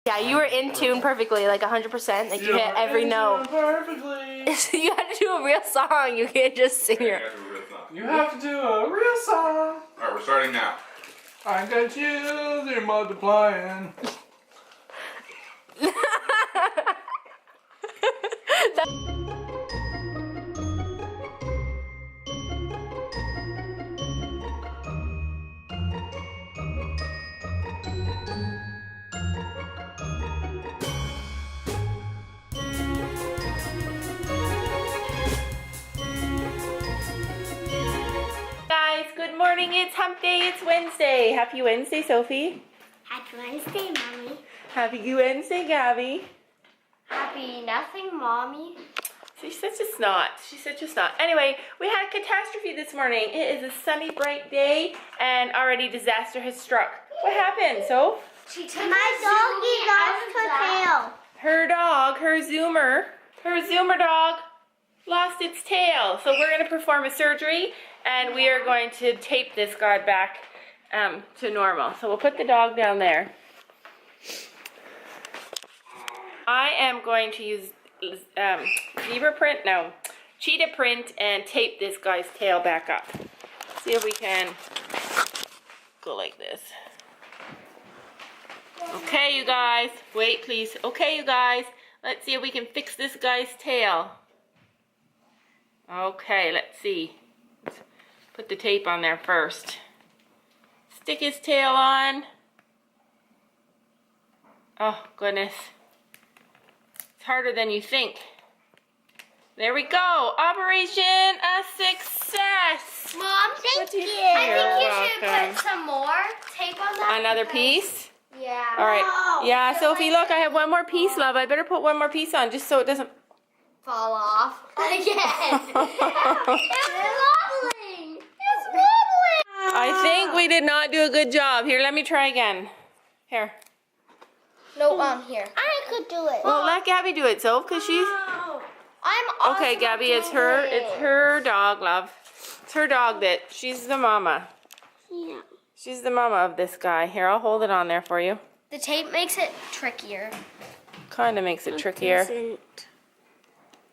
Yeah, you were in tune perfectly, like 100%. Like you hit every note. Perfectly. So you have to do a real song. You can't just sing your. You have to do a real song. Alright, we're starting now. I got you, they're multiplying. Guys, good morning. It's hump day. It's Wednesday. Happy Wednesday, Sophie. Happy Wednesday, Mommy. Happy Wednesday, Gabby. Happy nothing, Mommy. She's such a snot. She's such a snot. Anyway, we had a catastrophe this morning. It is a sunny, bright day, and already disaster has struck. What happened, Soph? My doggy lost her tail. Her dog, her Zoomer dog, lost its tail. So we're going to perform a surgery, and we are going to tape this guy back to normal. So we'll put the dog down there. I am going to use cheetah print and tape this guy's tail back up. See if we can go like this. Okay, you guys, wait please. Okay, you guys, let's see if we can fix this guy's tail. Okay, let's see. Let's put the tape on there first. Stick his tail on. Oh, goodness. It's harder than you think. There we go. Operation a success. Mom, thank you. I think you should put some more tape on that. Another piece? Yeah. All right. No. Yeah, Sophie, look, I have one more piece, love. I better put one more piece on just so it doesn't Fall off. Again. It's wobbling. It's wobbling. I think we did not do a good job. Here, let me try again. Here. No, here. I could do it. Well, let Gabby do it, Soph, because she's... I'm Okay, Gabby, it's her dog, love. It's her dog that, she's the mama. Yeah. She's the mama of this guy. Here, I'll hold it on there for you. The tape makes it trickier. Kind of makes it trickier.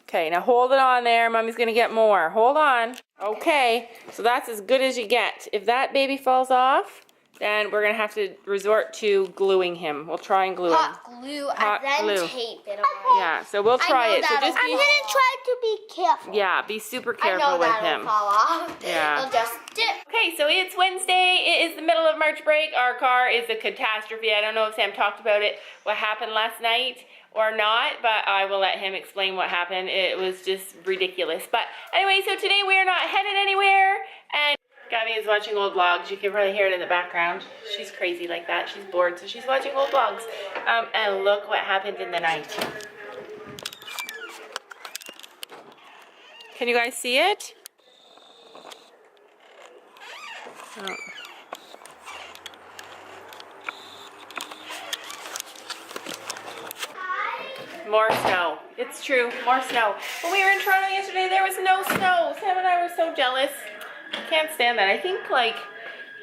Okay, now hold it on there. Mommy's going to get more. Hold on. Okay, so that's as good as you get. If that baby falls off, then we're going to have to resort to gluing him. We'll try and glue him. Hot glue Hot and then glue. tape it on. Yeah, so we'll try it. So just I'm be, going to try to be careful. yeah, be super I careful know with that'll him. fall off. Yeah. It'll just dip. Okay, so it's Wednesday. It is the middle of March break. Our car is a catastrophe. I don't know if Sam talked about it, what happened last night or not, but I will let him explain what happened. It was just ridiculous. But anyway, so today we are not headed anywhere, and Gabby is watching old vlogs. You can probably hear it in the background. She's crazy like that. She's bored, so she's watching old vlogs. And look what happened in the night. Can you guys see it? Oh. More snow. It's true, more snow. When we were in Toronto yesterday, there was no snow. Sam and I were so jealous. I can't stand that. I think, like,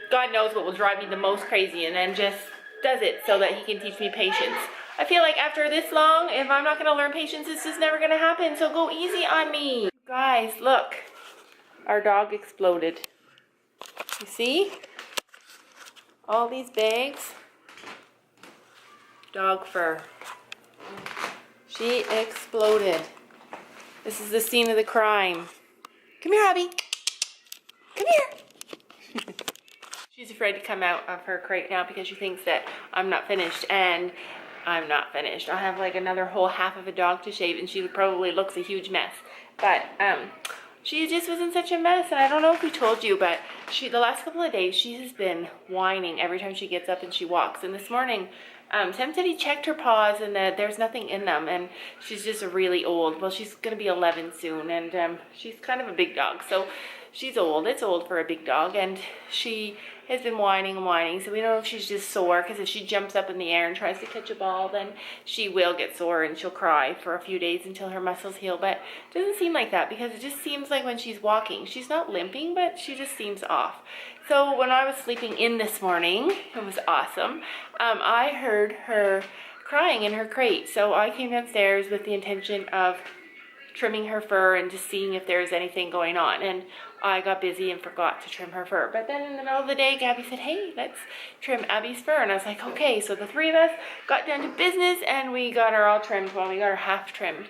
God knows what will drive me the most crazy and then just does it so that he can teach me patience. I feel like after this long, if I'm not going to learn patience, it's just never going to happen. So go easy on me. Guys, look. Our dog exploded. You see? All these bags. Dog fur. She exploded. This is the scene of the crime. Come here, Abby. Come here. She's afraid to come out of her crate now because she thinks that I'm not finished, and I'm not finished. I have like another whole half of a dog to shave, and she probably looks a huge mess. But she just was in such a mess, and I don't know if we told you, but the last couple of days she has been whining every time she gets up and she walks. And this morning, Sam said he checked her paws and that there's nothing in them, and she's just really old. Well, she's going to be 11 soon, and she's kind of a big dog, so she's old. It's old for a big dog, and she has been whining and whining, so we don't know if she's just sore, because if she jumps up in the air and tries to catch a ball, then she will get sore and she'll cry for a few days until her muscles heal. But it doesn't seem like that, because it just seems like when she's walking, she's not limping, but she just seems off. So when I was sleeping in this morning, it was awesome. I heard her crying in her crate. So I came downstairs with the intention of trimming her fur and just seeing if there was anything going on. And I got busy and forgot to trim her fur. But then in the middle of the day, Gabby said, hey, let's trim Abby's fur. And I was like, okay. So the three of us got down to business and we got her all trimmed. Well, we got her half trimmed.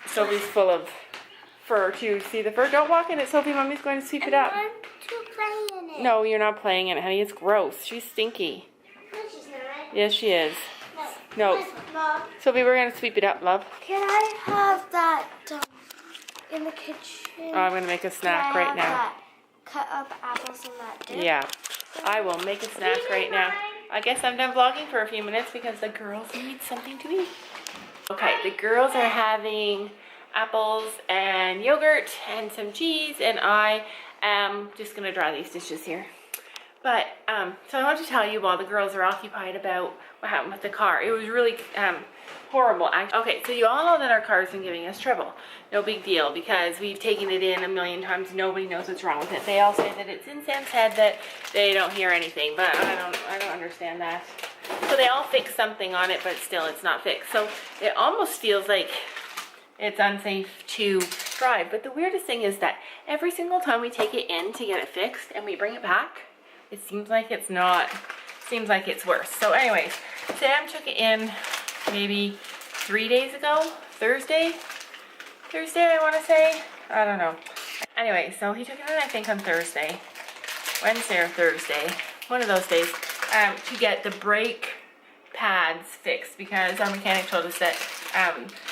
Sophie's full of fur too. See the fur? Don't walk in it, Sophie. Mommy's going to sweep it up. I want to play in it. No, you're not playing in it, honey. It's gross. She's stinky. No, she's not. Yes, she is. No. Mom, Sophie, we're going to sweep it up, love. can I have that in the kitchen? Oh, I'm going to make a snack right now. That cut up apples in that dip? Yeah, I will make a snack right now. I guess I'm done vlogging for a few minutes because the girls need something to eat. Okay, the girls are having apples and yogurt and some cheese, and I am just going to dry these dishes here. But, so I want to tell you while the girls are occupied about what happened with the car. It was really horrible. Okay, so you all know that our car's been giving us trouble. No big deal because we've taken it in a million times. Nobody knows what's wrong with it. They all say that it's in Sam's head that they don't hear anything, but I don't understand that. So they all fix something on it, but still it's not fixed. So it almost feels like it's unsafe to drive. But the weirdest thing is that every single time we take it in to get it fixed and we bring it back, it seems like it's not, seems like it's worse. So anyways, Sam took it in maybe 3 days ago, Thursday I want to say, I don't know. Anyway, so he took it in I think on Thursday, Wednesday or Thursday, one of those days, to get the brake pads fixed because our mechanic told us that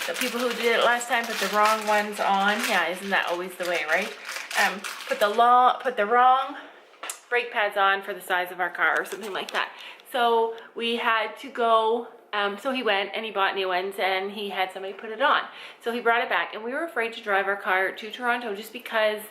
the people who did it last time put the wrong ones on. Yeah, isn't that always the way, right? Put the wrong brake pads on for the size of our car or something like that. So we had to go, so he went and he bought new ones and he had somebody put it on. So he brought it back and we were afraid to drive our car to Toronto just because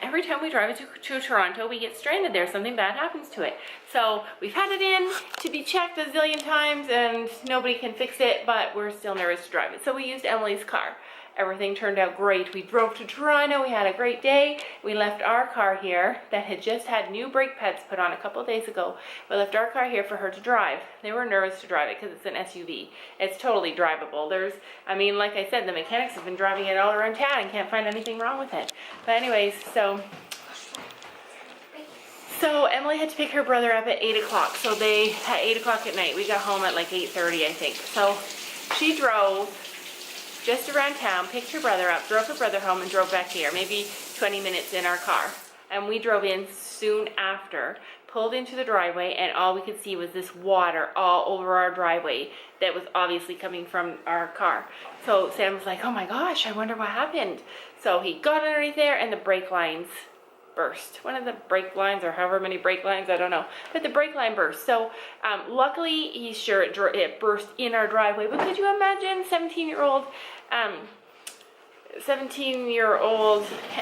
every time we drive it to Toronto, we get stranded there. Something bad happens to it. So we've had it in to be checked a zillion times and nobody can fix it, but we're still nervous to drive it. So we used Emily's car. Everything turned out great. We drove to Toronto. We had a great day. We left our car here that had just had new brake pads put on a couple of days ago. We left our car here for her to drive. They were nervous to drive it because it's an SUV. It's totally drivable. Like I said, the mechanics have been driving it all around town and can't find anything wrong with it. But anyways, so Emily had to pick her brother up at 8 o'clock. So at 8 o'clock at night, we got home at like 8:30, I think. So she drove just around town, picked her brother up, drove her brother home, and drove back here, maybe 20 minutes in our car. And we drove in soon after, pulled into the driveway, and all we could see was this water all over our driveway that was obviously coming from our car. So Sam was like, oh my gosh, I wonder what happened. So he got underneath there, and the brake lines burst. One of the brake lines, or however many brake lines, I don't know, but the brake line burst. So luckily, he's sure it burst in our driveway. But could you imagine 17-year-old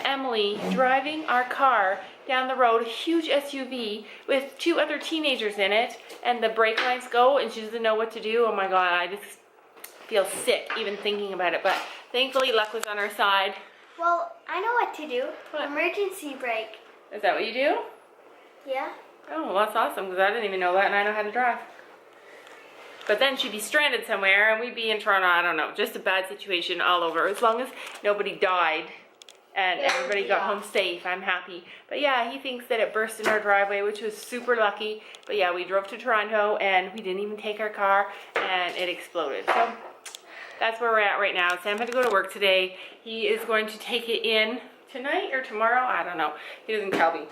Emily driving our car down the road, a huge SUV with two other teenagers in it, and the brake lines go and she doesn't know what to do? Oh my God, I just feel sick even thinking about it. But thankfully, luck was on our side. Well, I know what to do. What? Emergency brake. Is that what you do? Yeah. Oh, well, that's awesome, because I didn't even know that, and I know how to drive. But then she'd be stranded somewhere, and we'd be in Toronto, I don't know, just a bad situation all over. As long as nobody died and everybody got home safe, I'm happy. But yeah, he thinks that it burst in our driveway, which was super lucky. But yeah, we drove to Toronto, and we didn't even take our car, and it exploded. So that's where we're at right now. Sam had to go to work today. He is going to take it in tonight or tomorrow. I don't know. He doesn't tell me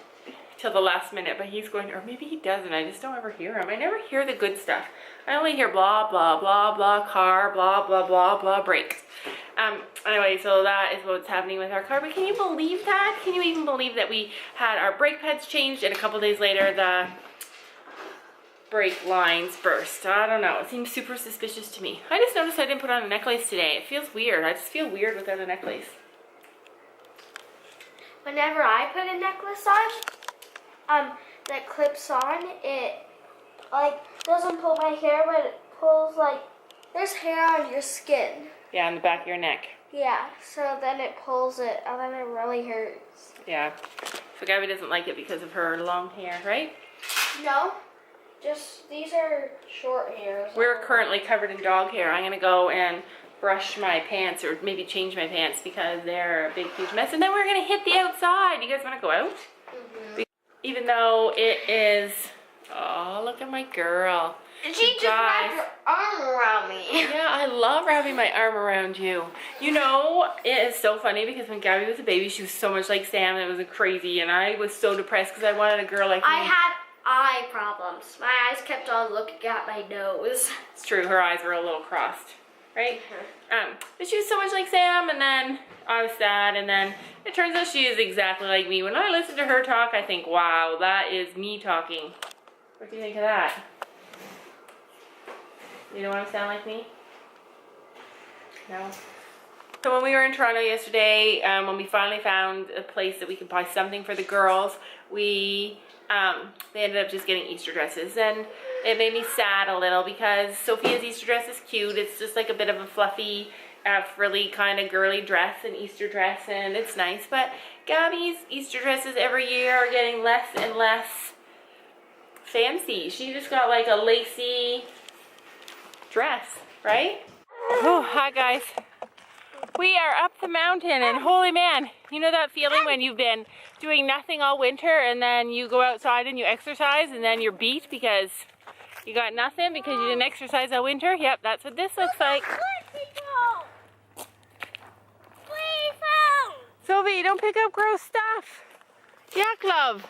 till the last minute, but he's going to, or maybe he doesn't. I just don't ever hear him. I never hear the good stuff. I only hear blah, blah, blah, blah, car, blah, blah, blah, blah, brakes. Anyway, so that is what's happening with our car. But can you believe that? Can you even believe that we had our brake pads changed and a couple days later the brake lines burst? I don't know. It seems super suspicious to me. I just noticed I didn't put on a necklace today. It feels weird. I just feel weird without a necklace. Whenever I put a necklace on, that clips on, it like doesn't pull my hair, but it pulls like there's hair on your skin. Yeah, on the back of your neck. Yeah, so then it pulls it, and then it really hurts. Yeah. So Gabby doesn't like it because of her long hair, right? No. Just, these are short hairs. We're currently covered in dog hair. I'm gonna go and brush my pants, or maybe change my pants because they're a big, huge mess. And then we're gonna hit the outside. You guys wanna go out? Mm-hmm. Even though it is, oh, look at my girl. She just wrapped her arm around me. Yeah, I love wrapping my arm around you. You know, it is so funny because when Gabby was a baby, she was so much like Sam. It was crazy, and I was so depressed because I wanted a girl like me. I had eye problems. My eyes kept on looking at my nose. It's true, her eyes were a little crossed, right? But she was so much like Sam, and then I was sad, and then it turns out she is exactly like me. When I listen to her talk, I think, wow, that is me talking. What do you think of that? You don't want to sound like me? No? So when we were in Toronto yesterday, when we finally found a place that we could buy something for the girls, they ended up just getting Easter dresses, and it made me sad a little because Sophia's Easter dress is cute. It's just like a bit of a fluffy, frilly kind of girly dress, an Easter dress, and it's nice. But Gabby's Easter dresses every year are getting less and less fancy. She just got like a lacy dress, right? Oh, hi guys. We are up the mountain, and holy man, you know that feeling when you've been doing nothing all winter and then you go outside and you exercise and then you're beat because you got nothing because you didn't exercise all winter? Yep, that's what this looks like. Sophie, don't pick up gross stuff. Yuck, love.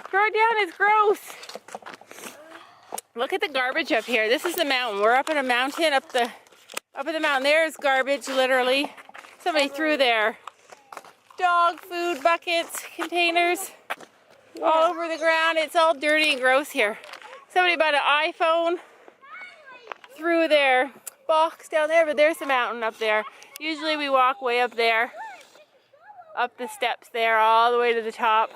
Throw it down, it's gross. Look at the garbage up here. This is the mountain. We're up in a mountain, up at the mountain. There's garbage, literally. Somebody threw their dog food buckets, containers, all over the ground. It's all dirty and gross here. Somebody bought an iPhone, threw their box down there, but there's the mountain up there. Usually we walk way up there, up the steps there, all the way to the top.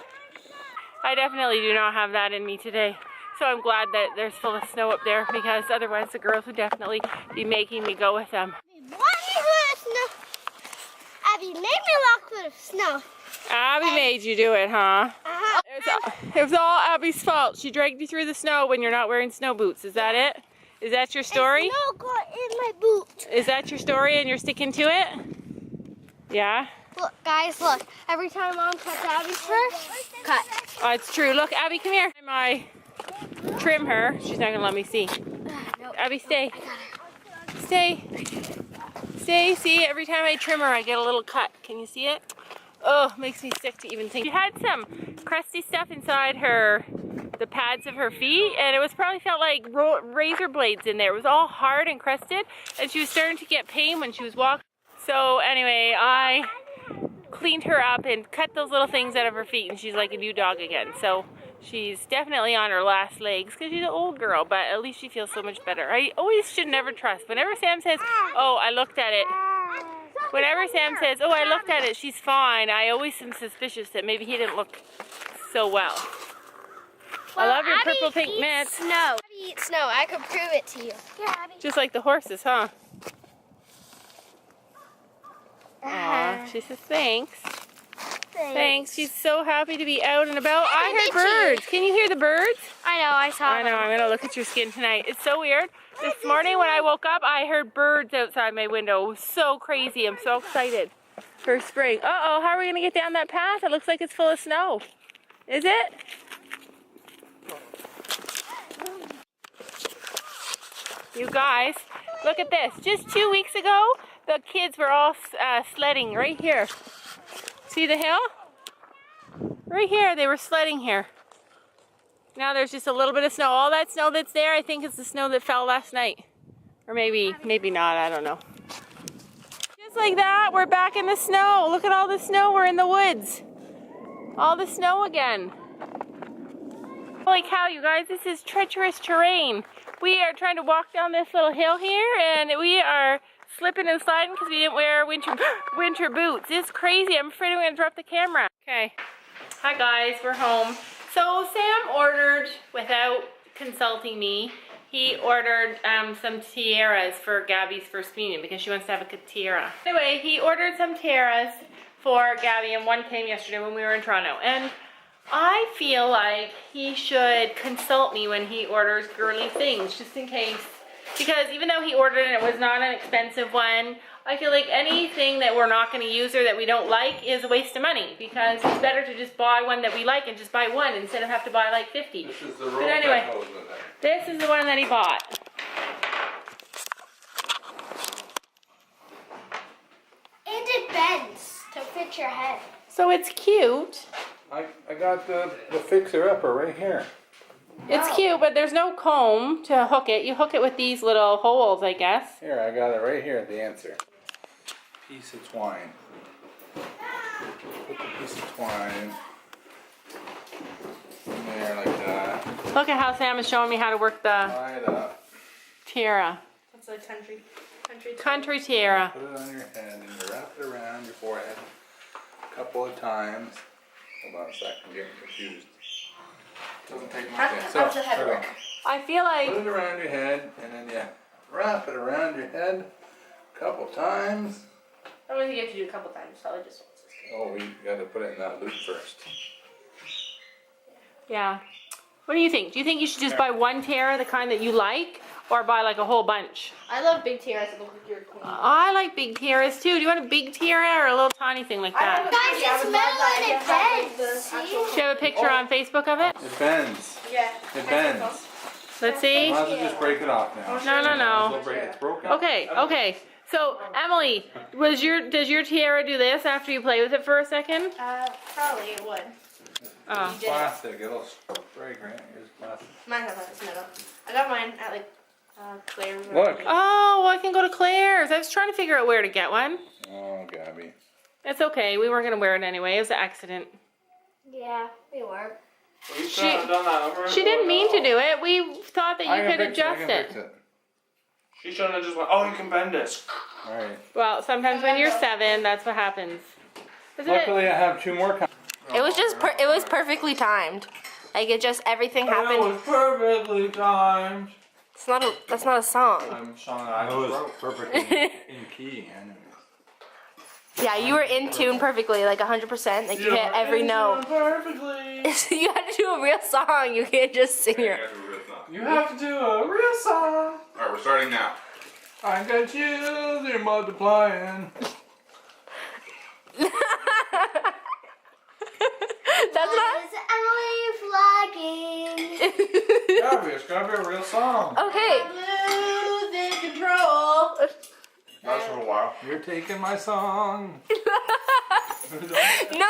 I definitely do not have that in me today. So I'm glad that there's full of snow up there because otherwise the girls would definitely be making me go with them. Abby made me walk through the snow. Abby made you do it, huh? It was all Abby's fault. She dragged you through the snow when you're not wearing snow boots. Is that it? Is that your story? Snow got in my boot. Is that your story and you're sticking to it? Yeah? Look, guys, look. Every time Mom cuts Abby's fur, cut. Oh, it's true. Look, Abby, come here. I trim her. She's not going to let me see. Nope. Abby, stay. I got her. Stay. Stay. See, every time I trim her, I get a little cut. Can you see it? Oh, makes me sick to even think. She had some crusty stuff inside the pads of her feet, and it was probably felt like razor blades in there. It was all hard and crusted, and she was starting to get pain when she was walking. So anyway, I cleaned her up and cut those little things out of her feet, and she's like a new dog again. So she's definitely on her last legs because she's an old girl, but at least she feels so much better. I always should never trust. Whenever Sam says, oh, I looked at it. Whenever Sam says, oh, I looked at it, she's fine, I always am suspicious that maybe he didn't look so well. I love your Abby purple pink eats mitts. Snow. Abby eats snow. I could prove it to you. Yeah, Abby. Just like the horses, huh? Aw, she says thanks. Thanks. She's so happy to be out and about. I heard birds. Can you hear the birds? I know, I saw I know, I'm going to look at your skin tonight. It's so weird. This morning when I woke up, I heard birds outside my window. It was so crazy. I'm so excited for spring. Uh-oh, how are we going to get down that path? It looks like it's full of snow. Is it? You guys, look at this. Just 2 weeks ago, the kids were all sledding right here. See the hill? Right here, they were sledding here. Now there's just a little bit of snow. All that snow that's there, I think is the snow that fell last night. Or maybe not, I don't know. Just like that, we're back in the snow. Look at all the snow, we're in the woods. All the snow again. Holy cow, you guys, this is treacherous terrain. We are trying to walk down this little hill here, and we are slipping and sliding because we didn't wear winter boots. It's crazy. I'm afraid I'm going to drop the camera. Okay. Hi guys, we're home. So Sam ordered, without consulting me, he ordered some tiaras for Gabby's first communion because she wants to have a tiara. Anyway, he ordered some tiaras for Gabby, and one came yesterday when we were in Toronto. And I feel like he should consult me when he orders girly things, just in case. Because even though he ordered it, it was not an expensive one. I feel like anything that we're not going to use or that we don't like is a waste of money. Because it's better to just buy one that we like and just buy one instead of have to buy like 50. This is the rope But anyway, that goes with it. this is the one that he bought. And it bends to fit your head. So it's cute. I got the fixer-upper right here. It's cute, but there's no comb to hook it. You hook it with these little holes, I guess. Here, I got it right here, the answer. Piece of twine. Put the piece of twine in there like that. Look at how Sam is showing me how to work the Tie it up. tiara. That's like Country tiara. Put it on your head and you wrap it around your forehead a couple of times. Hold on a second, I'm getting confused. Doesn't take much. How does the head work? I feel like Put it around your head and then you wrap it around your head a couple times. I don't think you have to do it a couple times, probably just once. Oh, you gotta put it in that loop first. yeah. What do you think? Do you think you should just buy one tiara, the kind that you like, or buy like a whole bunch? I love big tiaras that look like you're a queen. I like big tiaras too. Do you want a big tiara or a little tiny thing like that? Guys, it's metal and it bends. See? Should I have a picture on Facebook of it? It bends. Yeah. It bends. Let's see. Might as well just break it off now. No, no, no. Might as well break it. It's broken. Okay, okay. So Emily, does your tiara do this after you play with it for a second? Probably it would. Oh. It's plastic. It'll break, right? Here's plastic. Mine has like metal. I got mine at like Claire's. Look. Oh, well, I can go to Claire's. I was trying to figure out where to get one. Oh, Gabby. It's okay. We weren't gonna wear it anyway. It was an accident. Yeah, we were. She didn't mean to do it. We thought that you could adjust it. She shouldn't have just went, oh, you can bend this. Alright. Well, sometimes when you're 7, that's what happens. Isn't Luckily, I have 2 more. It was just it was perfectly timed. Like it just everything It happened. was perfectly timed. That's not a song. I'm song that I That just was wrote. perfectly in key. Yeah, you were in tune perfectly, like 100%. Like you hit every note. Perfectly. You had to do a real song. You can't just sing your. You have to do a real song. Alright, we're starting now. I got you, they're multiplying. That's not. Gabby, it's gotta be a real song. Okay. Losing control. That's for a while. You're taking my song. No,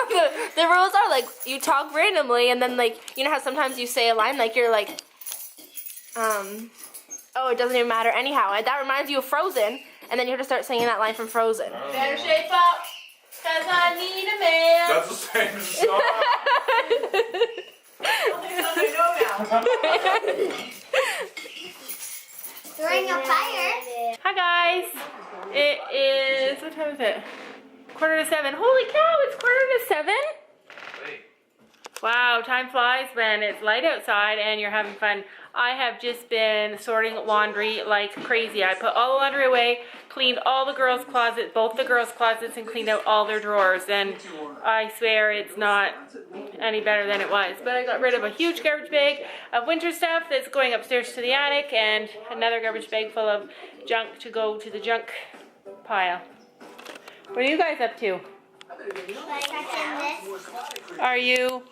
the rules are like you talk randomly, and then like you know how sometimes you say a line like you're like, oh, it doesn't even matter anyhow. And that reminds you of Frozen, and then you have to start singing that line from Frozen. Better shape up, 'cause I need a man. That's the same as the song. During a fire. Hi guys. It is, what time is it? 6:45. Holy cow, it's 6:45? Wow, time flies when it's light outside and you're having fun. I have just been sorting laundry like crazy. I put all the laundry away, cleaned all the girls' closets, both the girls' closets, and cleaned out all their drawers. And I swear it's not any better than it was. But I got rid of a huge garbage bag of winter stuff that's going upstairs to the attic, and another garbage bag full of junk to go to the junk pile. What are you guys up to? Are you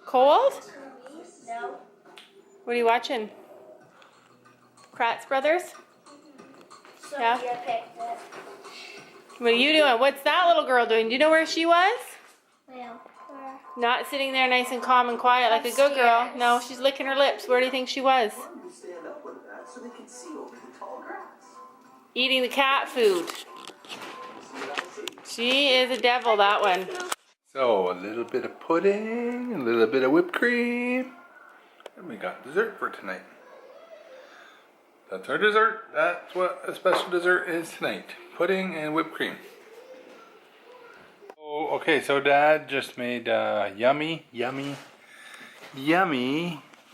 cold? No. What are you watching? Kratz Brothers? Yeah. picked it. What are you doing? What's that little girl doing? Do you know where she was? Well, Not sitting there nice and calm and quiet like a good girl. No, she's licking her lips. Where do you think she was? Eating the cat food. She is a devil, that one. So, a little bit of pudding, a little bit of whipped cream. And we got dessert for tonight. That's our dessert. That's what a special dessert is tonight. Pudding and whipped cream. Oh, okay, so Dad just made yummy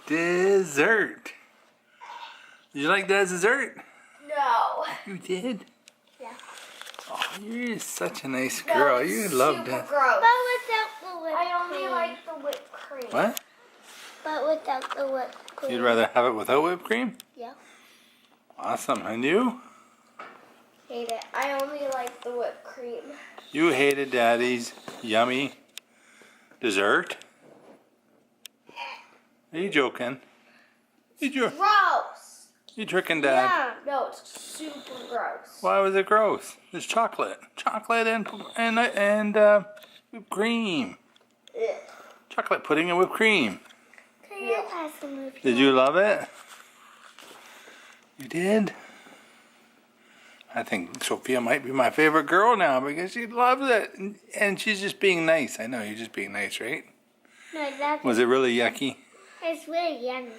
dessert. Did you like Dad's dessert? no. You did? Yeah. Oh, you're such a nice girl. You love that. Gross. But without the whipped cream. I only like the whipped cream. cream. What? But without the whipped cream. You'd rather have it without whipped cream? Yeah. Awesome. And you? Hate it. I only like the whipped cream. You hated Daddy's yummy dessert? Are you joking? Gross. You tricking Dad? Yeah. No, it's super gross. Why was it gross? It's chocolate. Chocolate and whipped cream. Ugh. Chocolate pudding and whipped cream. Can you pass the movie? Did you love it? You did? I think Sophia might be my favorite girl now because she loves it. And she's just being nice. I know, you're just being nice, right? No, I love Was it really yucky? It's really yummy.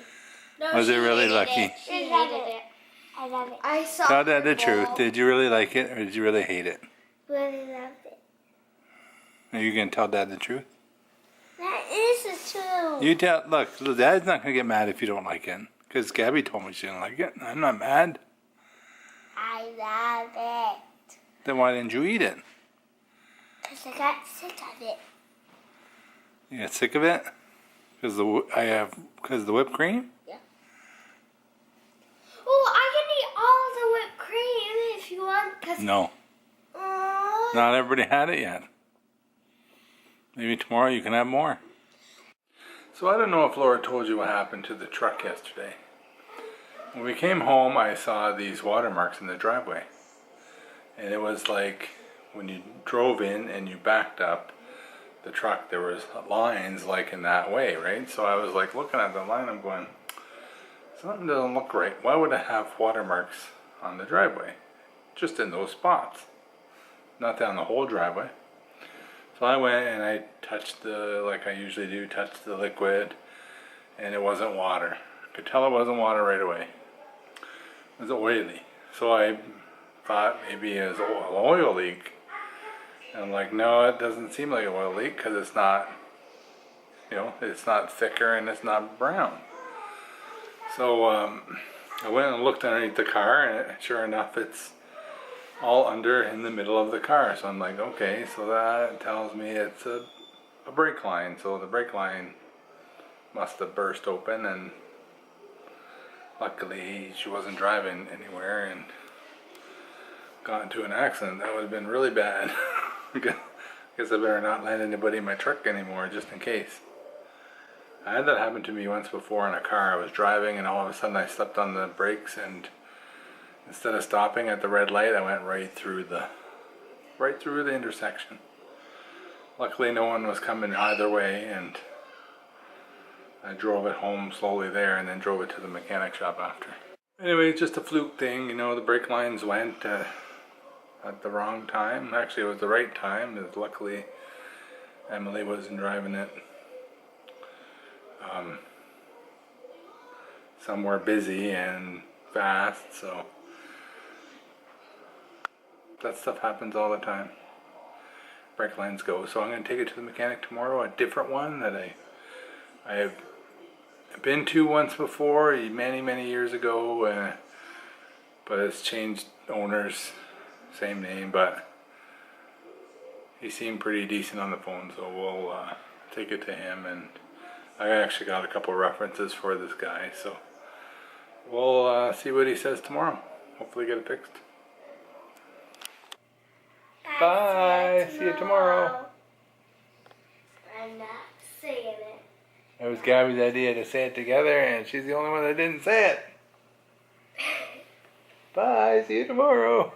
No, Was it really lucky? She hated it. I love it. I saw Tell Dad the truth. Did you really like it or did you really hate it? Really loved it. Are you going to tell Dad the truth? That is the truth. You tell, look, Dad's not going to get mad if you don't like it. Because Gabby told me she didn't like it. I'm not mad. I love it. Then why didn't you eat it? Because I got sick of it. You got sick of it? Because the whipped cream? Yeah. Oh, I can eat all the whipped cream if you want. Cause No. Not everybody had it yet. Maybe tomorrow you can have more. So I don't know if Laura told you what happened to the truck yesterday. When we came home, I saw these watermarks in the driveway. And it was like when you drove in and you backed up the truck, there was lines like in that way, right? So I was like looking at the line, I'm going, something doesn't look right. Why would I have watermarks on the driveway? Just in those spots. Not down the whole driveway. So I went and I touched like I usually do, touched the liquid, and it wasn't water. Could tell it wasn't water right away. It was oily. So I thought maybe it was an oil leak. And I'm like, no, it doesn't seem like an oil leak because it's not, it's not thicker and it's not brown. So I went and looked underneath the car, and sure enough, it's all under in the middle of the car. So I'm like, okay, so that tells me it's a brake line. So the brake line must have burst open, and luckily she wasn't driving anywhere and got into an accident. That would have been really bad. I guess I better not let anybody in my truck anymore just in case. I had that happen to me once before in a car. I was driving and all of a sudden I stepped on the brakes, and instead of stopping at the red light, I went right through the intersection. Luckily no one was coming either way, and I drove it home slowly there and then drove it to the mechanic shop after. Anyway, it's just a fluke thing, the brake lines went at the wrong time. Actually, it was the right time, because luckily Emily wasn't driving it somewhere busy and fast, so that stuff happens all the time. Brake lines go. So I'm going to take it to the mechanic tomorrow, a different one that I have been to once before, many years ago, but it's changed owners, same name, but he seemed pretty decent on the phone, so we'll take it to him. And I actually got a couple references for this guy, so we'll see what he says tomorrow. Hopefully get it fixed. Bye. See you tomorrow. I'm not saying it. It was Gabby's idea to say it together, and she's the only one that didn't say it. Bye. See you tomorrow.